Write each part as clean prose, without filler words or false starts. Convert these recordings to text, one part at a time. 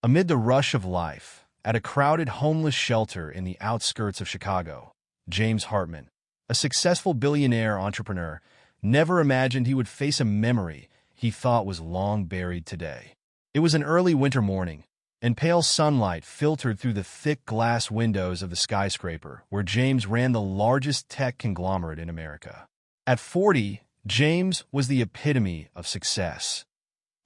Amid the rush of life, at a crowded homeless shelter in the outskirts of Chicago, James Hartman, a successful billionaire entrepreneur, never imagined he would face a memory he thought was long buried today. It was an early winter morning, and pale sunlight filtered through the thick glass windows of the skyscraper where James ran the largest tech conglomerate in America. At 40, James was the epitome of success,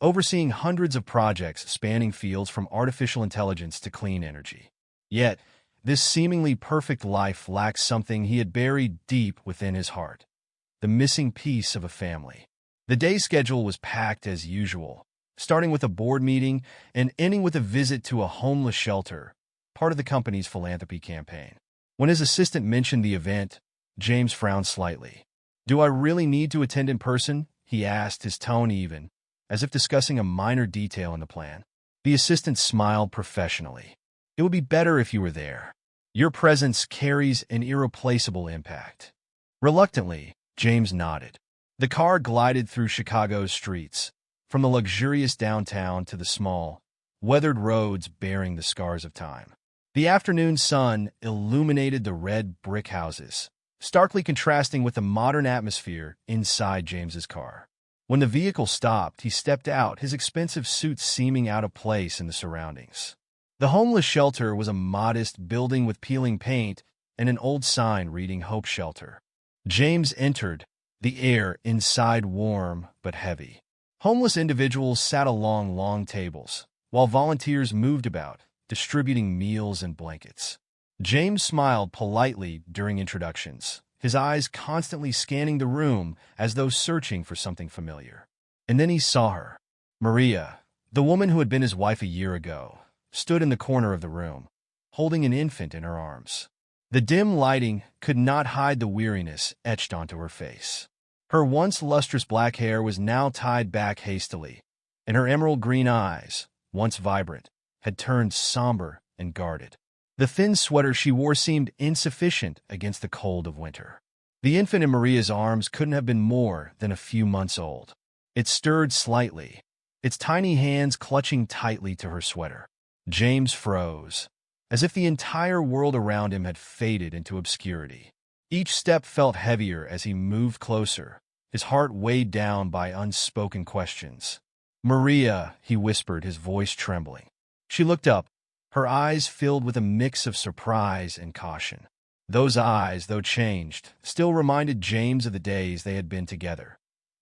overseeing hundreds of projects spanning fields from artificial intelligence to clean energy. Yet, this seemingly perfect life lacked something he had buried deep within his heart: the missing piece of a family. The day schedule was packed as usual, starting with a board meeting and ending with a visit to a homeless shelter, part of the company's philanthropy campaign. When his assistant mentioned the event, James frowned slightly. "Do I really need to attend in person?" he asked, his tone even, as if discussing a minor detail in the plan. The assistant smiled professionally. "It would be better if you were there. Your presence carries an irreplaceable impact." Reluctantly, James nodded. The car glided through Chicago's streets, from the luxurious downtown to the small, weathered roads bearing the scars of time. The afternoon sun illuminated the red brick houses, starkly contrasting with the modern atmosphere inside James's car. When the vehicle stopped, he stepped out, his expensive suit seeming out of place in the surroundings. The homeless shelter was a modest building with peeling paint and an old sign reading "Hope Shelter." James entered, the air inside warm but heavy. Homeless individuals sat along long tables, while volunteers moved about, distributing meals and blankets. James smiled politely during introductions, his eyes constantly scanning the room as though searching for something familiar. And then he saw her. Maria, the woman who had been his wife a year ago, stood in the corner of the room, holding an infant in her arms. The dim lighting could not hide the weariness etched onto her face. Her once lustrous black hair was now tied back hastily, and her emerald green eyes, once vibrant, had turned somber and guarded. The thin sweater she wore seemed insufficient against the cold of winter. The infant in Maria's arms couldn't have been more than a few months old. It stirred slightly, its tiny hands clutching tightly to her sweater. James froze, as if the entire world around him had faded into obscurity. Each step felt heavier as he moved closer, his heart weighed down by unspoken questions. "Maria," he whispered, his voice trembling. She looked up, her eyes filled with a mix of surprise and caution. Those eyes, though changed, still reminded James of the days they had been together.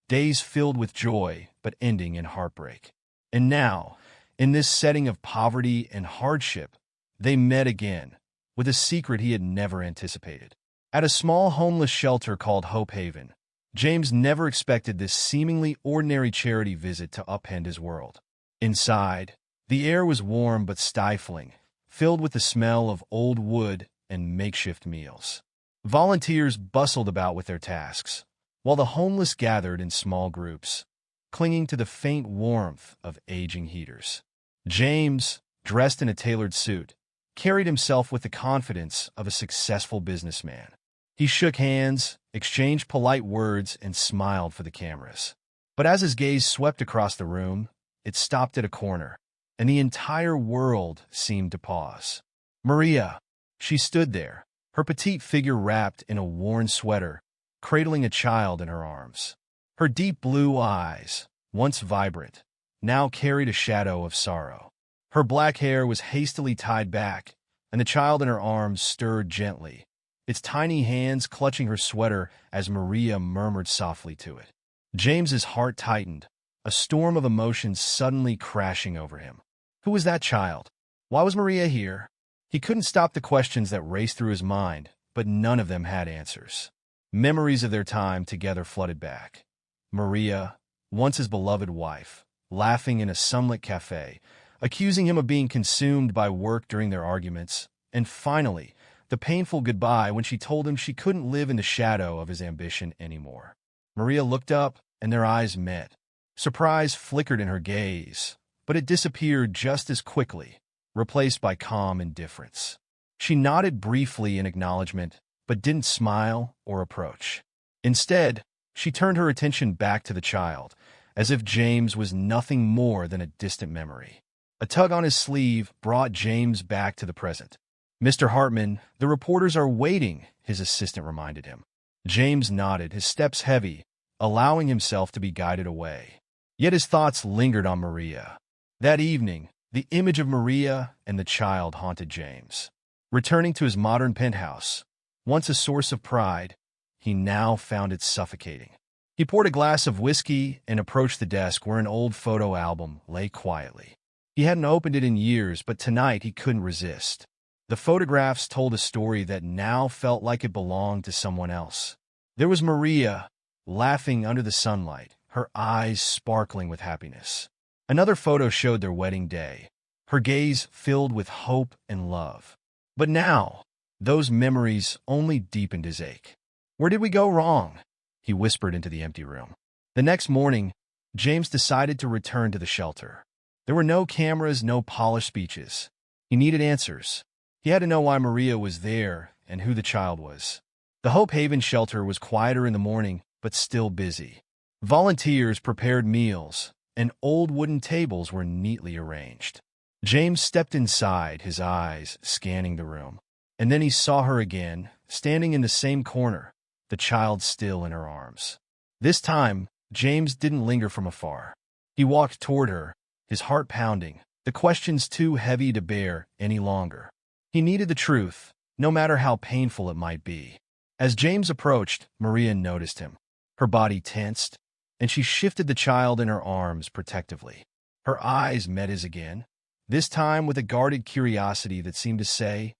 Days filled with joy, but ending in heartbreak. And now, in this setting of poverty and hardship, they met again, with a secret he had never anticipated. At a small homeless shelter called Hope Haven, James never expected this seemingly ordinary charity visit to upend his world. Inside, the air was warm but stifling, filled with the smell of old wood and makeshift meals. Volunteers bustled about with their tasks, while the homeless gathered in small groups, clinging to the faint warmth of aging heaters. James, dressed in a tailored suit, carried himself with the confidence of a successful businessman. He shook hands, exchanged polite words, and smiled for the cameras. But as his gaze swept across the room, it stopped at a corner, and the entire world seemed to pause. Maria, she stood there, her petite figure wrapped in a worn sweater, cradling a child in her arms. Her deep blue eyes, once vibrant, now carried a shadow of sorrow. Her black hair was hastily tied back, and the child in her arms stirred gently, its tiny hands clutching her sweater as Maria murmured softly to it. James's heart tightened, a storm of emotions suddenly crashing over him. Who was that child? Why was Maria here? He couldn't stop the questions that raced through his mind, but none of them had answers. Memories of their time together flooded back. Maria, once his beloved wife, laughing in a sunlit cafe, accusing him of being consumed by work during their arguments, and finally, the painful goodbye when she told him she couldn't live in the shadow of his ambition anymore. Maria looked up, and their eyes met. Surprise flickered in her gaze, but it disappeared just as quickly, replaced by calm indifference. She nodded briefly in acknowledgement, but didn't smile or approach. Instead, she turned her attention back to the child, as if James was nothing more than a distant memory. A tug on his sleeve brought James back to the present. "Mr. Hartman, the reporters are waiting," his assistant reminded him. James nodded, his steps heavy, allowing himself to be guided away. Yet his thoughts lingered on Maria. That evening, the image of Maria and the child haunted James. Returning to his modern penthouse, once a source of pride, he now found it suffocating. He poured a glass of whiskey and approached the desk where an old photo album lay quietly. He hadn't opened it in years, but tonight he couldn't resist. The photographs told a story that now felt like it belonged to someone else. There was Maria, laughing under the sunlight, her eyes sparkling with happiness. Another photo showed their wedding day, her gaze filled with hope and love. But now, those memories only deepened his ache. "Where did we go wrong?" he whispered into the empty room. The next morning, James decided to return to the shelter. There were no cameras, no polished speeches. He needed answers. He had to know why Maria was there and who the child was. The Hope Haven shelter was quieter in the morning, but still busy. Volunteers prepared meals, and old wooden tables were neatly arranged. James stepped inside, his eyes scanning the room. And then he saw her again, standing in the same corner, the child still in her arms. This time, James didn't linger from afar. He walked toward her, his heart pounding, the questions too heavy to bear any longer. He needed the truth, no matter how painful it might be. As James approached, Maria noticed him. Her body tensed, and she shifted the child in her arms protectively. Her eyes met his again, this time with a guarded curiosity that seemed to say,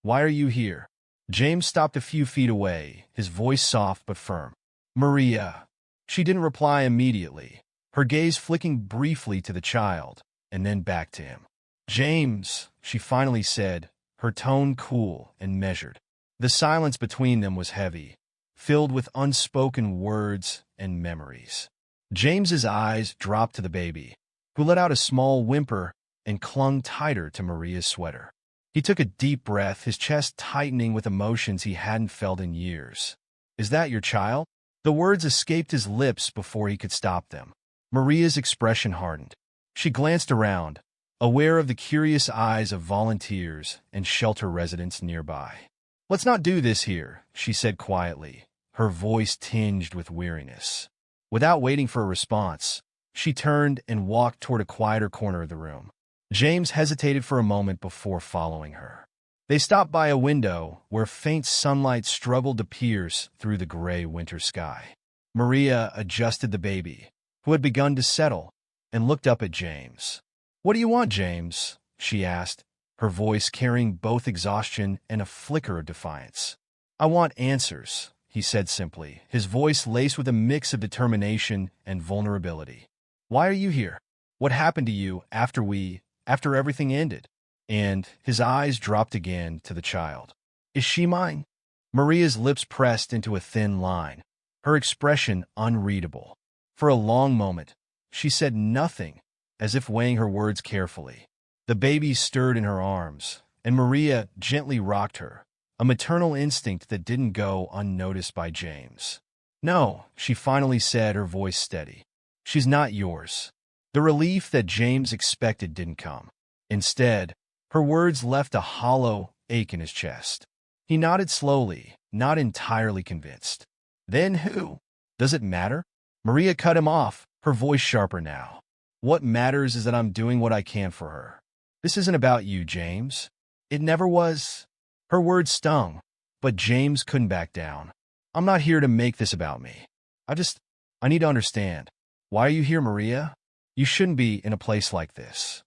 "Why are you here?" James stopped a few feet away, his voice soft but firm. "Maria." She didn't reply immediately, her gaze flicking briefly to the child, and then back to him. "James," she finally said, her tone cool and measured. The silence between them was heavy, filled with unspoken words and memories. James's eyes dropped to the baby, who let out a small whimper and clung tighter to Maria's sweater. He took a deep breath, his chest tightening with emotions he hadn't felt in years. "Is that your child?" The words escaped his lips before he could stop them. Maria's expression hardened. She glanced around, aware of the curious eyes of volunteers and shelter residents nearby. "Let's not do this here," she said quietly, her voice tinged with weariness. Without waiting for a response, she turned and walked toward a quieter corner of the room. James hesitated for a moment before following her. They stopped by a window where faint sunlight struggled to pierce through the gray winter sky. Maria adjusted the baby, who had begun to settle, and looked up at James. "What do you want, James?" she asked, her voice carrying both exhaustion and a flicker of defiance. "I want answers," he said simply, his voice laced with a mix of determination and vulnerability. "Why are you here? What happened to you after everything ended?" And his eyes dropped again to the child. "Is she mine?" Maria's lips pressed into a thin line, her expression unreadable. For a long moment, she said nothing, as if weighing her words carefully. The baby stirred in her arms, and Maria gently rocked her, a maternal instinct that didn't go unnoticed by James. "No," she finally said, her voice steady. "She's not yours." The relief that James expected didn't come. Instead, her words left a hollow ache in his chest. He nodded slowly, not entirely convinced. "Then who? Does it matter?" Maria cut him off, her voice sharper now. "What matters is that I'm doing what I can for her. This isn't about you, James. It never was." Her words stung, but James couldn't back down. "I'm not here to make this about me. I need to understand. Why are you here, Maria? You shouldn't be in a place like this."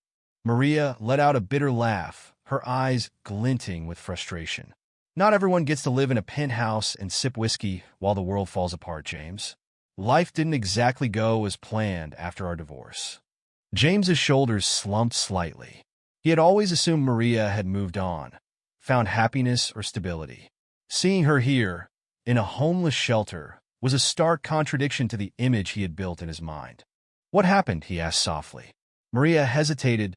Maria let out a bitter laugh, her eyes glinting with frustration. "Not everyone gets to live in a penthouse and sip whiskey while the world falls apart, James. Life didn't exactly go as planned after our divorce." James's shoulders slumped slightly. He had always assumed Maria had moved on, found happiness or stability. Seeing her here, in a homeless shelter, was a stark contradiction to the image he had built in his mind. "What happened?" he asked softly. Maria hesitated,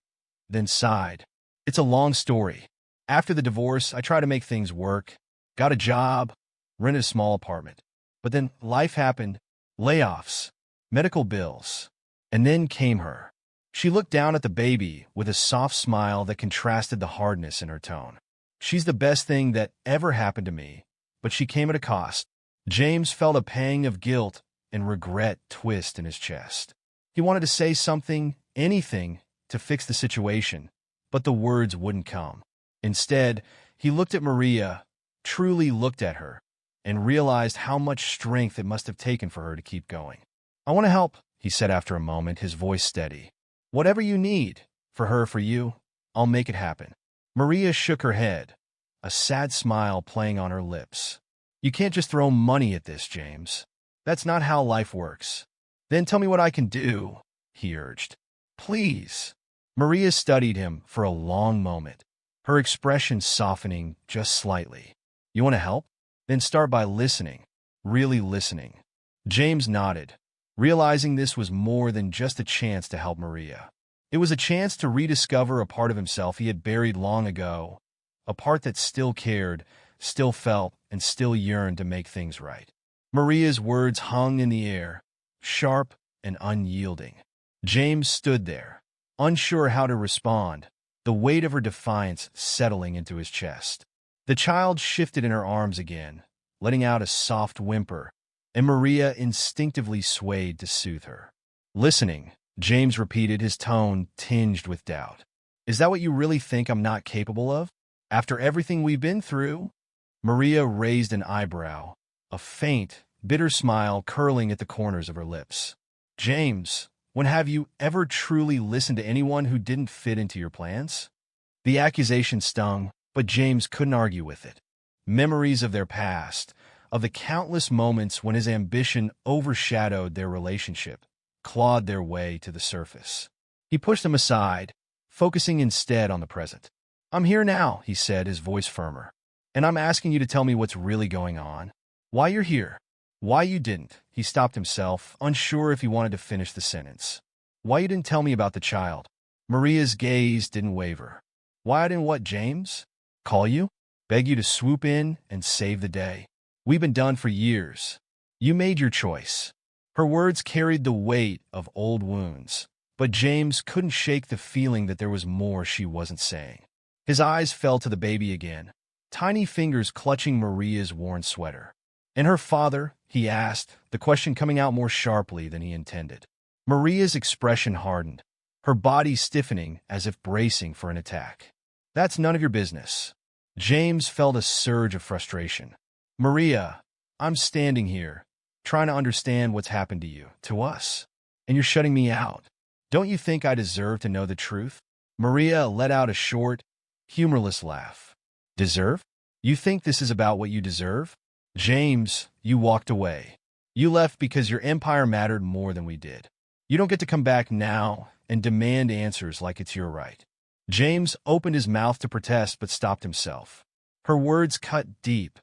then sighed. "It's a long story. After the divorce, I tried to make things work. Got a job, rented a small apartment. But then life happened, layoffs, medical bills. And then came her. She looked down at the baby with a soft smile that contrasted the hardness in her tone. She's the best thing that ever happened to me, but she came at a cost. James felt a pang of guilt and regret twist in his chest. He wanted to say something, anything, to fix the situation, but the words wouldn't come. Instead, he looked at Maria, truly looked at her, and realized how much strength it must have taken for her to keep going. "I want to help," he said after a moment, his voice steady. "Whatever you need, for her, for you, I'll make it happen." Maria shook her head, a sad smile playing on her lips. "You can't just throw money at this, James. That's not how life works." "Then tell me what I can do," he urged. "Please." Maria studied him for a long moment, her expression softening just slightly. "You want to help? Then start by listening, really listening." James nodded, realizing this was more than just a chance to help Maria. It was a chance to rediscover a part of himself he had buried long ago, a part that still cared, still felt, and still yearned to make things right. Maria's words hung in the air, sharp and unyielding. James stood there, unsure how to respond, the weight of her defiance settling into his chest. The child shifted in her arms again, letting out a soft whimper, and Maria instinctively swayed to soothe her. "Listening," James repeated, his tone tinged with doubt. "Is that what you really think I'm not capable of? After everything we've been through?" Maria raised an eyebrow, a faint, bitter smile curling at the corners of her lips. "James, when have you ever truly listened to anyone who didn't fit into your plans?" The accusation stung, but James couldn't argue with it. Memories of their past, of the countless moments when his ambition overshadowed their relationship, clawed their way to the surface. He pushed them aside, focusing instead on the present. "I'm here now," he said, his voice firmer. "And I'm asking you to tell me what's really going on. Why you're here. Why you didn't." He stopped himself, unsure if he wanted to finish the sentence. "Why you didn't tell me about the child?" Maria's gaze didn't waver. "Why I didn't what, James? Call you? Beg you to swoop in and save the day? We've been done for years. You made your choice." Her words carried the weight of old wounds, but James couldn't shake the feeling that there was more she wasn't saying. His eyes fell to the baby again, tiny fingers clutching Maria's worn sweater. "And her father?" he asked, the question coming out more sharply than he intended. Maria's expression hardened, her body stiffening as if bracing for an attack. "That's none of your business." James felt a surge of frustration. "Maria, I'm standing here, trying to understand what's happened to you, to us, and you're shutting me out. Don't you think I deserve to know the truth?" Maria let out a short, humorless laugh. "Deserve? You think this is about what you deserve? James, you walked away. You left because your empire mattered more than we did. You don't get to come back now and demand answers like it's your right." James opened his mouth to protest but stopped himself. Her words cut deep,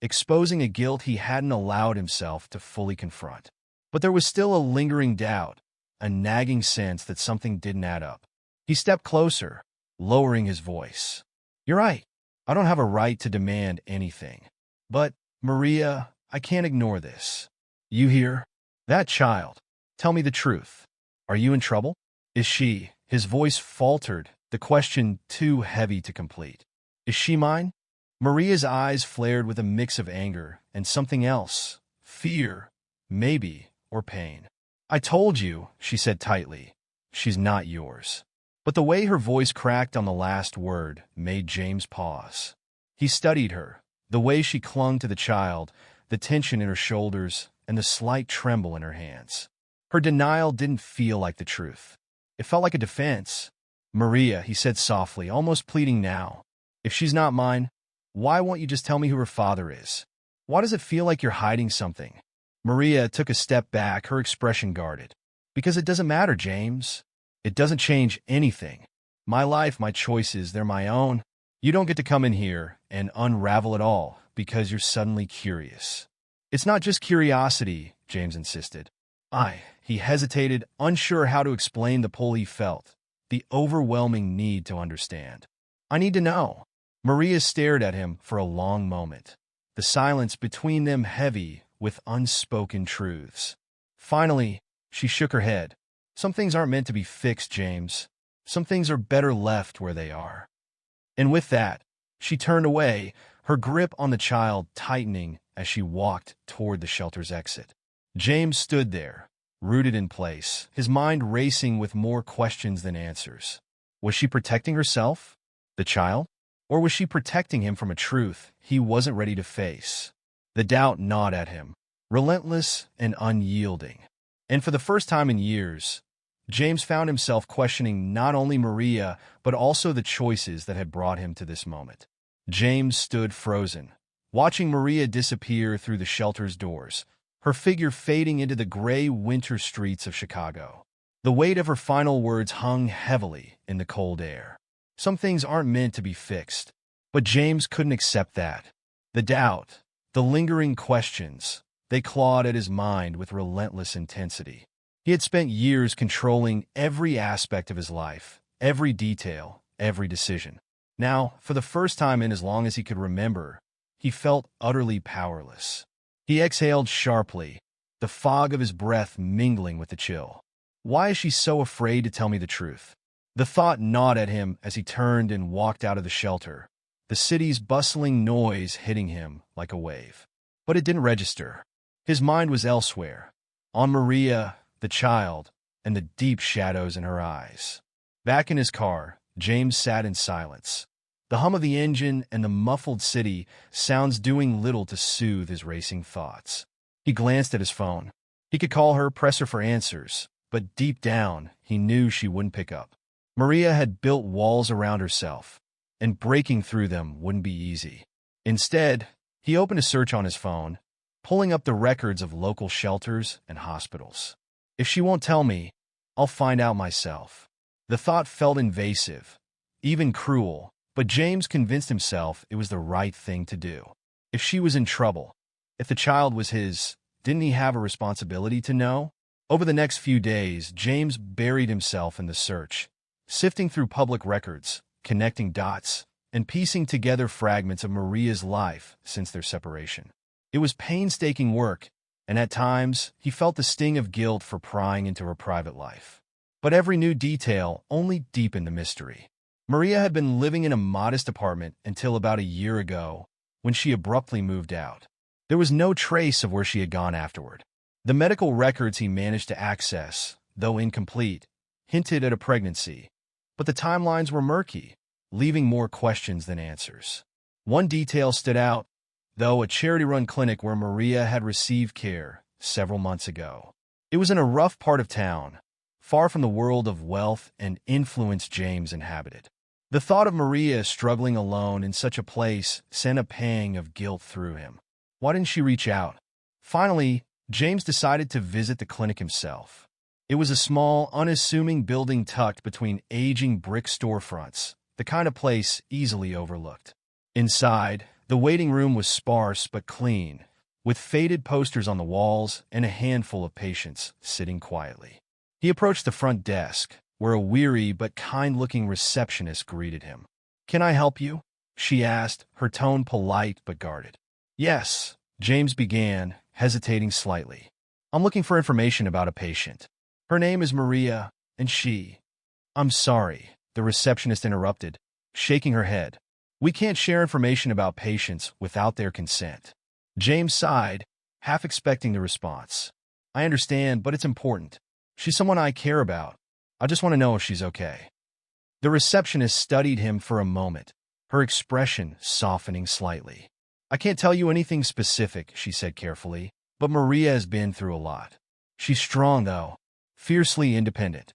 exposing a guilt he hadn't allowed himself to fully confront. But there was still a lingering doubt, a nagging sense that something didn't add up. He stepped closer, lowering his voice. "You're right. I don't have a right to demand anything. But, Maria, I can't ignore this. You hear? That child. Tell me the truth. Are you in trouble? Is she?" His voice faltered, the question too heavy to complete. "Is she mine?" Maria's eyes flared with a mix of anger and something else, fear, maybe, or pain. "I told you," she said tightly, "she's not yours." But the way her voice cracked on the last word made James pause. He studied her, the way she clung to the child, the tension in her shoulders, and the slight tremble in her hands. Her denial didn't feel like the truth. It felt like a defense. "Maria," he said softly, almost pleading now, "if she's not mine, why won't you just tell me who her father is? Why does it feel like you're hiding something?" Maria took a step back, her expression guarded. "Because it doesn't matter, James. It doesn't change anything. My life, my choices, they're my own. You don't get to come in here and unravel it all because you're suddenly curious." "It's not just curiosity," James insisted. He hesitated, unsure how to explain the pull he felt, the overwhelming need to understand. "I need to know." Maria stared at him for a long moment, the silence between them heavy with unspoken truths. Finally, she shook her head. Some things aren't meant to be fixed, James. Some things are better left where they are. And with that, she turned away, her grip on the child tightening as she walked toward the shelter's exit. James stood there, rooted in place, his mind racing with more questions than answers. Was she protecting herself, the child, or was she protecting him from a truth he wasn't ready to face? The doubt gnawed at him, relentless and unyielding. And for the first time in years, James found himself questioning not only Maria, but also the choices that had brought him to this moment. James stood frozen, watching Maria disappear through the shelter's doors, her figure fading into the gray winter streets of Chicago. The weight of her final words hung heavily in the cold air. Some things aren't meant to be fixed, but James couldn't accept that. The doubt, the lingering questions, they clawed at his mind with relentless intensity. He had spent years controlling every aspect of his life, every detail, every decision. Now, for the first time in as long as he could remember, he felt utterly powerless. He exhaled sharply, the fog of his breath mingling with the chill. Why is she so afraid to tell me the truth? The thought gnawed at him as he turned and walked out of the shelter, the city's bustling noise hitting him like a wave. But it didn't register. His mind was elsewhere, on Maria, the child, and the deep shadows in her eyes. Back in his car, James sat in silence. The hum of the engine and the muffled city sounds doing little to soothe his racing thoughts. He glanced at his phone. He could call her, press her for answers, but deep down, he knew she wouldn't pick up. Maria had built walls around herself, and breaking through them wouldn't be easy. Instead, he opened a search on his phone, pulling up the records of local shelters and hospitals. If she won't tell me, I'll find out myself. The thought felt invasive, even cruel, but James convinced himself it was the right thing to do. If she was in trouble, if the child was his, didn't he have a responsibility to know? Over the next few days, James buried himself in the search, sifting through public records, connecting dots, and piecing together fragments of Maria's life since their separation. It was painstaking work, and at times he felt the sting of guilt for prying into her private life. But every new detail only deepened the mystery. Maria had been living in a modest apartment until about a year ago, when she abruptly moved out. There was no trace of where she had gone afterward. The medical records he managed to access, though incomplete, hinted at a pregnancy, but the timelines were murky, leaving more questions than answers. One detail stood out, though: a charity-run clinic where Maria had received care several months ago. It was in a rough part of town, far from the world of wealth and influence James inhabited. The thought of Maria struggling alone in such a place sent a pang of guilt through him. Why didn't she reach out? Finally, James decided to visit the clinic himself. It was a small, unassuming building tucked between aging brick storefronts, the kind of place easily overlooked. Inside, the waiting room was sparse but clean, with faded posters on the walls and a handful of patients sitting quietly. He approached the front desk, where a weary but kind-looking receptionist greeted him. "Can I help you?" she asked, her tone polite but guarded. "Yes," James began, hesitating slightly. "I'm looking for information about a patient. Her name is Maria, and she—" "I'm sorry," the receptionist interrupted, shaking her head. "We can't share information about patients without their consent." James sighed, half expecting the response. "I understand, but it's important. She's someone I care about. I just want to know if she's okay." The receptionist studied him for a moment, her expression softening slightly. "I can't tell you anything specific," she said carefully, "but Maria has been through a lot. She's strong, though, fiercely independent."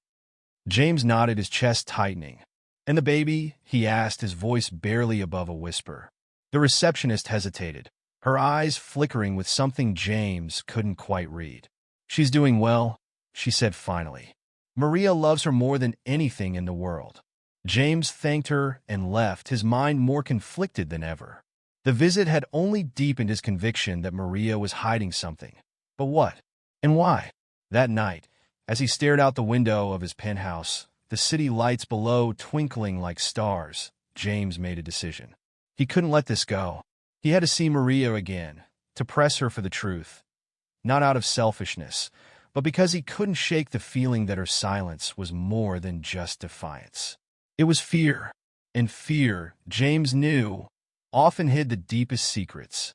James nodded, his chest tightening. "And the baby?" he asked, his voice barely above a whisper. The receptionist hesitated, her eyes flickering with something James couldn't quite read. "She's doing well," she said finally. "Maria loves her more than anything in the world." James thanked her and left, his mind more conflicted than ever. The visit had only deepened his conviction that Maria was hiding something. But what? And why? That night, as he stared out the window of his penthouse, the city lights below twinkling like stars, James made a decision. He couldn't let this go. He had to see Maria again, to press her for the truth. Not out of selfishness, but because he couldn't shake the feeling that her silence was more than just defiance. It was fear, and fear, James knew, often hid the deepest secrets.